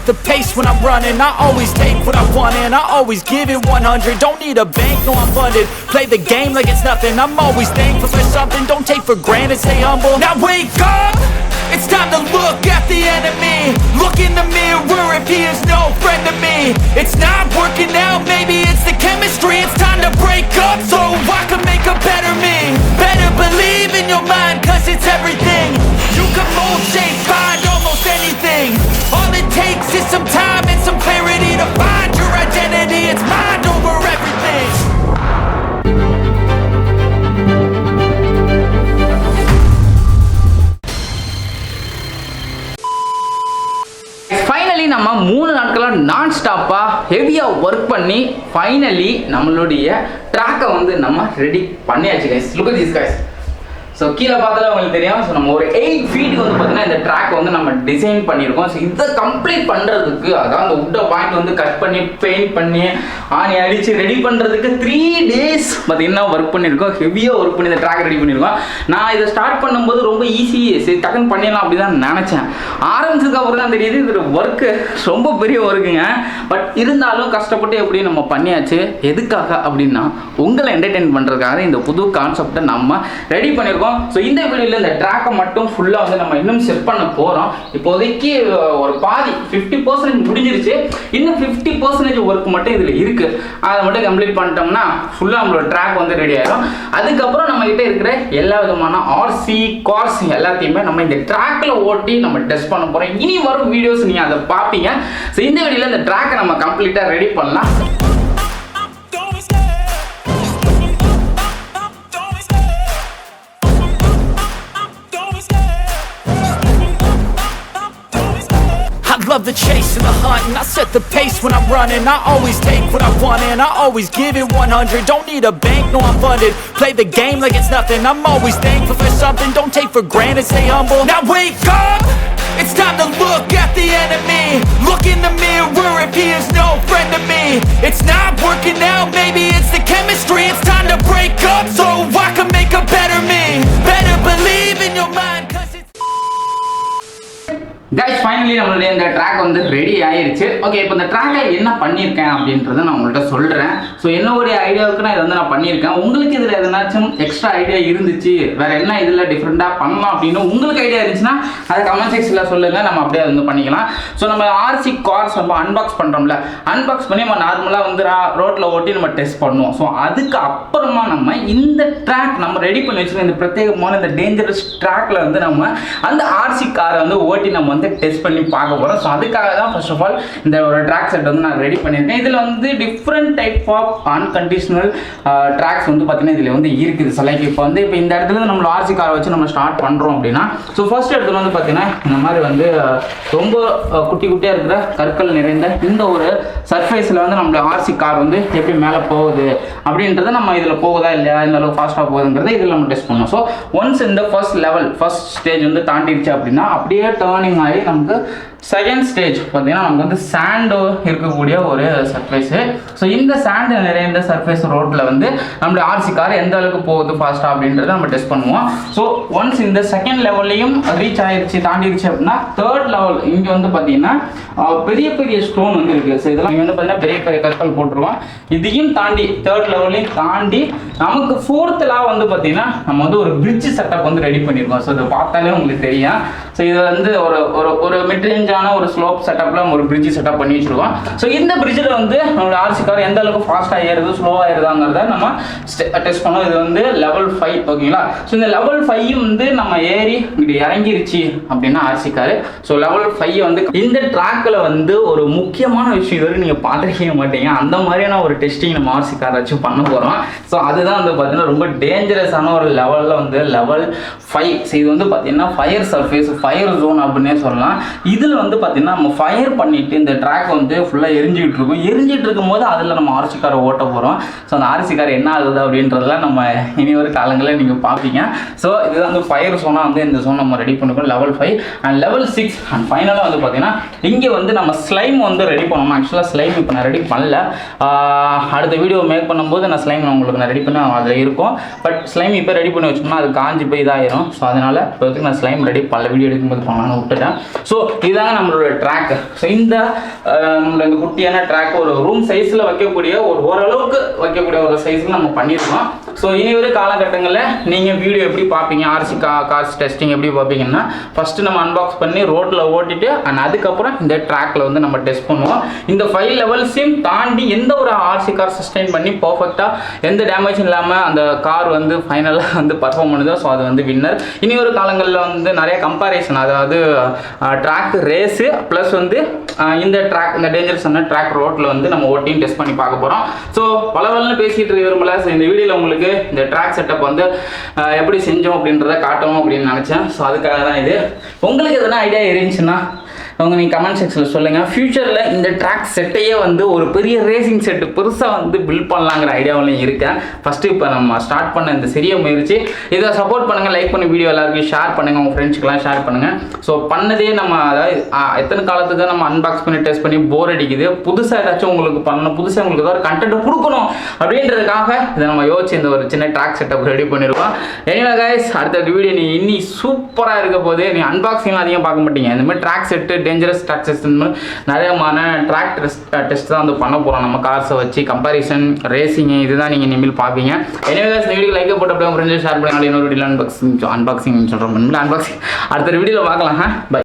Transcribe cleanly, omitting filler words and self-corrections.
the pace when I'm running. I always take what I want and I always give it 100. Don't need a bank, no I'm funded. Play the game like it's nothing. I'm always thankful for something. Don't take for granted, stay humble. Now wake up, it's time to look at the enemy. Look in the mirror if he is no friend to me. It's not working out, maybe it's the chemistry. It's time to break up so I can make a better me. Better believe in your mind, cause it's everything. You can mold, shape, find almost anything. All it takes is some time and some clarity to find your identity. It's mind over everything. Finally நம்ம 3 நாட்களாக நான் ஸ்டாப்பாக ஹெவியாக work பண்ணி finally நம்மளுடைய ட்ராக்கை வந்து நம்ம ready பண்ணியாச்சு guys. Look at this guys. So கீழே பார்த்தாலும் உங்களுக்கு தெரியும். ஸோ நம்ம ஒரு 8 ஃபீட்டுக்கு வந்து பார்த்தீங்கன்னா இந்த ட்ராக் வந்து நம்ம டிசைன் பண்ணியிருக்கோம். ஸோ இதை கம்ப்ளீட் பண்ணுறதுக்கு அதான் அந்த உட்டை பாயிண்ட் வந்து கட் பண்ணி பெயிண்ட் பண்ணி ஆணி அடித்து ரெடி பண்ணுறதுக்கு 3 days பார்த்தீங்கன்னா ஒர்க் பண்ணியிருக்கோம். ஹெவியாக ஒர்க் பண்ணி இந்த ட்ராக் ரெடி பண்ணியிருக்கோம். நான் இதை ஸ்டார்ட் பண்ணும்போது ரொம்ப ஈஸி, சரி டக்குன்னு பண்ணிடலாம் அப்படி தான் நினச்சேன். ஆரம்பிச்சதுக்கு அப்புறம் தான் தெரியுது இது ஒர்க்கு ரொம்ப பெரிய ஒர்க்குங்க. பட் இருந்தாலும் கஷ்டப்பட்டு எப்படி நம்ம பண்ணியாச்சு. எதுக்காக அப்படின்னா உங்களை என்டர்டெயின் பண்ணுறதுக்காக இந்த புது கான்செப்டை நம்ம ரெடி பண்ணியிருக்கோம். ஸோ இந்த வீடியோவில் இந்த ட்ராக்கை மட்டும் ஃபுல்லாக வந்து நம்ம இன்னும் செட் பண்ண போகிறோம். இப்போதைக்கு ஒரு பாதி 50% முடிஞ்சிருச்சு. இன்னும் 50% ஒர்க் மட்டும் இதில் இருக்குது. அதை மட்டும் கம்ப்ளீட் பண்ணிட்டோம்னா ஃபுல்லாக நம்மளோட ட்ராக் வந்து ரெடி ஆகிடும். அதுக்கப்புறம் நம்மகிட்ட இருக்கிற எல்லா விதமான ஆர்சி கார்ஸ் எல்லாத்தையுமே நம்ம இந்த ட்ராக்கில் ஓட்டி நம்ம டெஸ்ட் பண்ண போகிறோம். இனி வரும் வீடியோஸ் நீங்கள் அதை பார்ப்பீங்க. ஸோ இந்த வீடியோவில் இந்த ட்ராக்கை நம்ம கம்ப்ளீட்டாக ரெடி பண்ணலாம். Love the chase and the hunt, and I set the pace when I'm running. I always take what I want and I always give it 100. Don't need a bank, no I'm funded. Play the game like it's nothing. I'm always thankful for something. Don't take for granted, stay humble. Now wake up, it's time to look at the enemy. Look in the mirror if he is no friend to me. It's not working out, maybe it's the chemistry. It's time to break up so I can make a better me. Better believe in your mind, cause it's guys finally நம்மளுடைய இந்த track வந்து ready ஆயிடுச்சு. Okay, இப்போ இந்த ட்ராக்கில் என்ன பண்ணியிருக்கேன் அப்படின்றத நான் உங்கள்கிட்ட சொல்கிறேன். ஸோ என்னுடைய ஐடியாவுக்கு நான் இதை வந்து நான் பண்ணியிருக்கேன். உங்களுக்கு இதில் எதனாச்சும் எக்ஸ்ட்ரா ஐடியா இருந்துச்சு, வேறு என்ன இதில் டிஃப்ரெண்ட்டாக பண்ணலாம் அப்படின்னு உங்களுக்கு ஐடியா இருந்துச்சுன்னா அதை கமெண்ட் செக்ஷனில் சொல்லுங்கள். நம்ம அப்படியே வந்து பண்ணிக்கலாம். ஸோ நம்ம ஆர்சி கார்ஸ் நம்ம அன்பாக்ஸ் பண்ணுறோம்ல, அன்பாக்ஸ் பண்ணி நம்ம நார்மலாக வந்து ரோட்டில் ஓட்டி நம்ம டெஸ்ட் பண்ணுவோம். ஸோ அதுக்கு அப்புறமா நம்ம இந்த ட்ராக் நம்ம ரெடி பண்ணி வச்சுருக்க இந்த பிரத்யேகமான இந்த டேஞ்சரஸ் ட்ராக்கில் வந்து நம்ம அந்த ஆர்சி காரை வந்து ஓட்டி நம்ம வந்து டெஸ்ட் பண்ணி பார்க்க போகிறோம். ஸோ அதுக்காக தான் ஃபர்ஸ்ட் ஆஃப் ஆல் இந்த ஒரு ட்ராக் செட் வந்து நான் ரெடி பண்ணியிருக்கேன். இதில் வந்து different type of unconditional tracks வந்து பார்த்தீங்கன்னா இதில் வந்து இருக்குது. ஸோ லைக் இப்போ இந்த இடத்துல நம்ம ஆர்சி காரை வச்சு நம்ம ஸ்டார்ட் பண்ணுறோம் அப்படின்னா, ஸோ ஃபர்ஸ்ட் இடத்துல வந்து பார்த்தீங்கன்னா இந்த மாதிரி வந்து ரொம்ப குட்டி குட்டியாக இருக்கிற கற்கள் நிறைந்த இந்த ஒரு சர்ஃபேஸில் வந்து நம்மளோட ஆர்சி கார் வந்து எப்படி மேலே போகுது அப்படின்றத நம்ம இதில் போகுதா இல்லையா, இந்த அளவுக்கு ஃபாஸ்ட்டாக போகுதுங்கிறத இதில் நம்ம டெஸ்ட் பண்ணோம். ஸோ ஒன்ஸ் இந்த ஃபர்ஸ்ட் ஸ்டேஜ் வந்து தாண்டிடுச்சு அப்படின்னா அப்படியே டேர்னிங் ஆகி நமக்கு செகண்ட் ஸ்டேஜ் பார்த்தீங்கன்னா நமக்கு வந்து சாண்டு இருக்கக்கூடிய ஒரு சர்ஃபேஸு. ஸோ இந்த சாண்டு நிறைந்த சர்ஃபேஸ் ரோட்டில் வந்து நம்மளுடைய ஆர்சி கார் எந்த அளவுக்கு போகுது ஃபாஸ்ட்டாக அப்படின்றத நம்ம டெஸ்ட் பண்ணுவோம். ஸோ ஒன்ஸ் இந்த செகண்ட் லெவல்லையும் ரீச் ஆயிடுச்சு தாண்டிடுச்சு அப்படின்னா தேர்ட் லெவல் இங்கே வந்து பார்த்தீங்கன்னா பெரிய பெரிய ஸ்டோன் வந்து இருக்குது. ஸோ இதெல்லாம் இங்கே வந்து பார்த்தீங்கன்னா பெரிய பெரிய கற்கள் போட்டுருவோம். இதையும் தாண்டி தேர்ட் லெவல்லையும் தாண்டி நமக்கு ஃபோர்த் லெவல் வந்து பார்த்தீங்கன்னா நம்ம வந்து ஒரு பிரிட்ஜ் செட்டப் வந்து ரெடி பண்ணியிருக்கோம். ஸோ இதை பார்த்தாலே உங்களுக்கு தெரியும். ஸோ இது வந்து ஒரு மிட்ரேஞ்சான ஒரு ஸ்லோப் செட்டப்பில் ஒரு பிரிட்ஜ் செட்டப் பண்ணி வச்சுருக்கோம். ஸோ இந்த பிரிட்ஜில் வந்து நம்மளோட ஆர்சி கார் எந்த அளவுக்கு ஃபாஸ்ட்டாக ஏறுது ஸ்லோவாக ஏறுதாங்கிறத நம்ம டெஸ்ட் பண்ணோம். இது வந்து லெவல் 5 ஓகேங்களா. ஸோ இந்த லெவல் 5 வந்து நம்ம ஏறி இப்படி இறங்கிருச்சு அப்படின்னா ஆர்சி கார். ஸோ லெவல் 5 வந்து இந்த ட்ராக்கில் வந்து ஒரு முக்கியமான விஷயம் இது நீங்கள் பார்த்துருக்க மாட்டீங்க. அந்த மாதிரியான ஒரு டெஸ்டிங் நம்ம ஆர்சி கார் வச்சு பண்ண போகிறோம். ஸோ அதுதான் வந்து பார்த்தீங்கன்னா ரொம்ப டேஞ்சரஸான ஒரு லெவலில் வந்து லெவல் 5. ஸோ இது வந்து பார்த்தீங்கன்னா ஃபயர் சர்ஃபேஸ், ஃபயர் ஜோன் அப்படின்னே சொல்லலாம். இதில் வந்து பார்த்தீங்கன்னா நம்ம ஃபயர் பண்ணிட்டு இந்த ட்ராக் வந்து ஃபுல்லாக எரிஞ்சிக்கிட்டு இருக்கும். எரிஞ்சிட்டு இருக்கும்போது அதில் நம்ம ஆர்சி காரை ஓட்ட போகிறோம். ஸோ அந்த ஆர்சி கார் என்ன ஆகுது அப்படின்றதெல்லாம் நம்ம இனி ஒரு காலங்களில் நீங்கள் பார்ப்பீங்க. ஸோ இதுதான் வந்து ஃபயர் ஜோனாக வந்து இந்த ஜோன் நம்ம ரெடி பண்ணிருக்கோம் லெவல் 5 அண்ட் லெவல் 6 அண்ட் ஃபைனலாக வந்து பார்த்தீங்கன்னா இங்கே வந்து நம்ம ஸ்லைம் வந்து ரெடி பண்ணணும். ஆக்சுவலாக ஸ்லைம் இப்போ நான் ரெடி பண்ணல. அடுத்த வீடியோ மேக் பண்ணும்போது நான் ஸ்லைம் உங்களுக்கு நான் ரெடி பண்ணி அதில் இருக்கும். பட் ஸ்லைம் இப்போ ரெடி பண்ணி வச்சோம்னா அது காஞ்சி போய் இதாகிடும். ஸோ அதனால் இப்போதைக்கு நான் ஸ்லைம் ரெடி பண்ணல, வீடியோ எடுக்கும்போது பண்ணலான்னு விட்டுட்டேன். ஸோ இதுதான் இதுதாங்க நம்மளோட ட்ராக். ஸோ நம்மளோட இந்த குட்டியான ட்ராக் ஒரு ரூம் சைஸில் வைக்கக்கூடிய ஓரளவுக்கு வைக்கக்கூடிய ஒரு சைஸில் நம்ம பண்ணியிருக்கோம். ஸோ இனி ஒரு காலகட்டங்களில் நீங்கள் வீடியோ எப்படி பார்ப்பீங்க, ஆர்சி கார்ஸ் டெஸ்டிங் எப்படி பார்ப்பீங்கன்னா, ஃபஸ்ட்டு நம்ம அன்பாக்ஸ் பண்ணி ரோட்டில் ஓட்டிட்டு அண்ட் அதுக்கப்புறம் இந்த ட்ராக்கில் வந்து நம்ம டெஸ்ட் பண்ணுவோம். இந்த 5 லெவல்ஸையும் தாண்டி எந்த ஒரு ஆர்சி கார் சஸ்டெயின் பண்ணி பர்ஃபெக்டாக எந்த டேமேஜும் இல்லாமல் அந்த கார் வந்து ஃபைனலாக வந்து பர்ஃபார்ம் பண்ணுதோ ஸோ அது வந்து வின்னர். இனி ஒரு காலங்களில் வந்து நிறைய கம்பேரிசன், அதாவது ட்ராக் ரேஸு ப்ளஸ் வந்து இந்த டேஞ்சரஸான ட்ராக் ரோட்டில் வந்து நம்ம ஓட்டியும் டெஸ்ட் பண்ணி பார்க்க போகிறோம். ஸோ பலவல்னு பேசிகிட்டு இருக்க விரும்பல. ஸோ இந்த வீடியோவில் உங்களுக்கு இந்த ட்ராக் செட்டப் வந்து எப்படி செஞ்சோம் அப்படின்றத காட்டணும் அப்படின்னு நினச்சேன். ஸோ அதுக்காக தான் இது. உங்களுக்கு எதனா ஐடியா இருந்துச்சுன்னா நீங்கள் கமெண்ட் செக்ஷனில் சொல்லுங்கள். ஃப்யூச்சரில் இந்த ட்ராக் செட்டையே வந்து ஒரு பெரிய ரேசிங் செட்டு பெருசாக வந்து பில்ட் பண்ணலாங்கிற ஐடியாவிலையும் இருக்கேன். ஃபஸ்ட்டு இப்போ நம்ம ஸ்டார்ட் பண்ண இந்த சிறிய முயற்சி இதை சப்போர்ட் பண்ணுங்கள், லைக் பண்ணி வீடியோ எல்லாருக்கும் ஷேர் பண்ணுங்கள், உங்கள் ஃப்ரெண்ட்ஸ்க்கெலாம் ஷேர் பண்ணுங்கள். ஸோ பண்ணதே நம்ம அதாவது எத்தனை காலத்துக்கு நம்ம அன்பாக்ஸ் பண்ணி டெஸ்ட் பண்ணி போர் அடிக்குது, புதுசாக ஏதாச்சும் உங்களுக்கு பண்ணணும், புதுசாக உங்களுக்கு ஏதாவது கண்டென்ட் கொடுக்கணும் அப்படின்றதுக்காக இதை நம்ம யோசிச்சு இந்த ஒரு சின்ன ட்ராக் செட்டப் ரெடி பண்ணியிருக்கோம். எனிவே கைஸ், அடுத்த வீடியோ நீ இன்னி சூப்பராக இருக்க போது நீ அன்பாக்சிங்லாம் அதிகம் பார்க்க மாட்டீங்க. இந்த மாதிரி track set dangerous track test நிறையமான ட்ராக் டெஸ்ட் தான் வந்து பண்ண போகிறோம். நம்ம கார்ஸை வச்சு கம்பேரிசன் ரேசிங் இதுதான் நீங்கள் இனிமேல் பார்ப்பீங்க. எனவே இந்த வீடியோ லைக் போட்டு அப்படியே ஃப்ரெண்ட்ஸ் ஷேர் பண்ணி இன்னொரு வீடியோ அன்பாக்சிங் சொல்கிறோம். அன்பாக்சிங் அடுத்த வீடியோவில் பார்க்கலாம். பை.